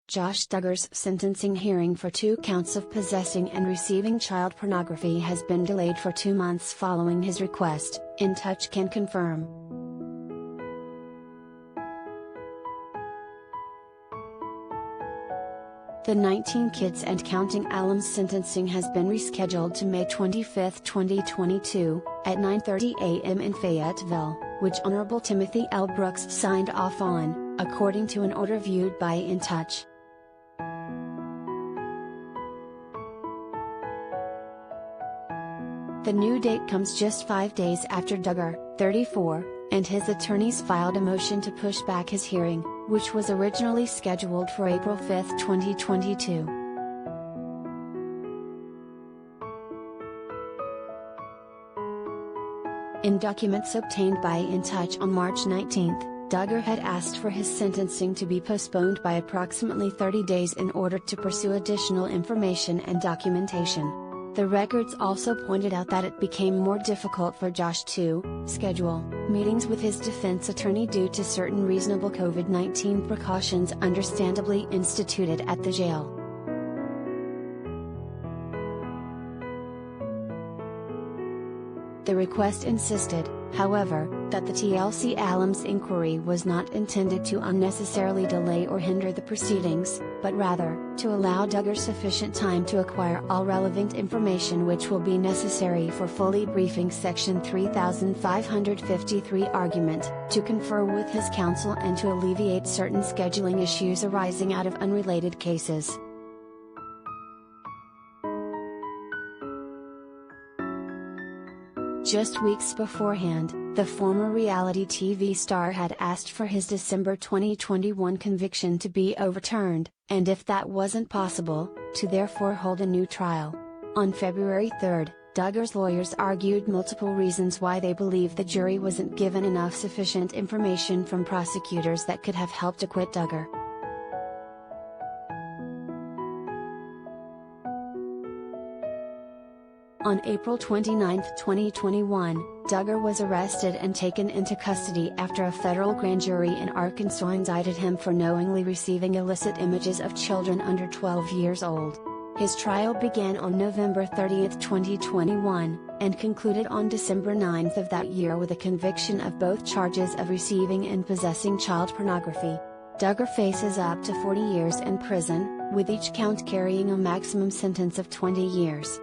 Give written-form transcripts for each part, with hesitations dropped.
Josh Duggar's sentencing hearing for 2 counts of possessing and receiving child pornography has been delayed for 2 months following his request, In Touch can confirm. The 19 kids and counting alum's sentencing has been rescheduled to May 25, 2022, at 9:30 a.m. in Fayetteville, which Honorable Timothy L. Brooks signed off on, according to an order viewed by In Touch. The new date comes just 5 days after Duggar, 34, and his attorneys filed a motion to push back his hearing, which was originally scheduled for April 5, 2022. In documents obtained by In Touch on March 19, Duggar had asked for his sentencing to be postponed by approximately 30 days in order to pursue additional information and documentation. The records also pointed out that it became more difficult for Josh to schedule meetings with his defense attorney due to certain reasonable COVID-19 precautions understandably instituted at the jail. The request insisted, however, that the TLC alum's inquiry was not intended to unnecessarily delay or hinder the proceedings, but rather, to allow Duggar sufficient time to acquire all relevant information which will be necessary for fully briefing Section 3553 argument, to confer with his counsel and to alleviate certain scheduling issues arising out of unrelated cases. Just weeks beforehand, the former reality TV star had asked for his December 2021 conviction to be overturned, and if that wasn't possible, to therefore hold a new trial. On February 3, Duggar's lawyers argued multiple reasons why they believe the jury wasn't given enough sufficient information from prosecutors that could have helped acquit Duggar. On April 29, 2021, Duggar was arrested and taken into custody after a federal grand jury in Arkansas indicted him for knowingly receiving illicit images of children under 12 years old. His trial began on November 30, 2021, and concluded on December 9 of that year with a conviction of both charges of receiving and possessing child pornography. Duggar faces up to 40 years in prison, with each count carrying a maximum sentence of 20 years.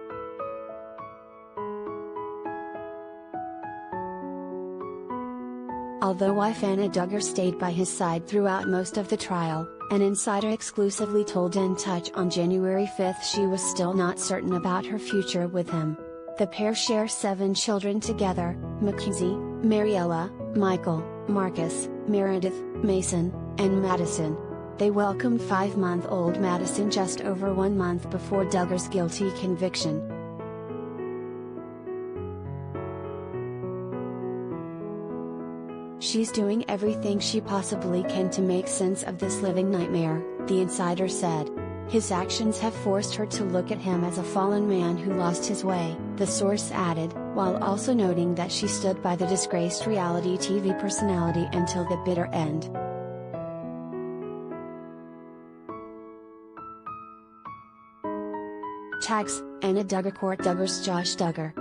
Although wife Anna Duggar stayed by his side throughout most of the trial, an insider exclusively told In Touch on January 5 she was still not certain about her future with him. The pair share 7 children together: Mackenzie, Mariella, Michael, Marcus, Meredith, Mason, and Madison. They welcomed 5-month-old Madison just over 1 month before Duggar's guilty conviction. "She's doing everything she possibly can to make sense of this living nightmare," the insider said. "His actions have forced her to look at him as a fallen man who lost his way," the source added, while also noting that she stood by the disgraced reality TV personality until the bitter end. Tags: Anna Duggar Court. Duggar's Josh Duggar.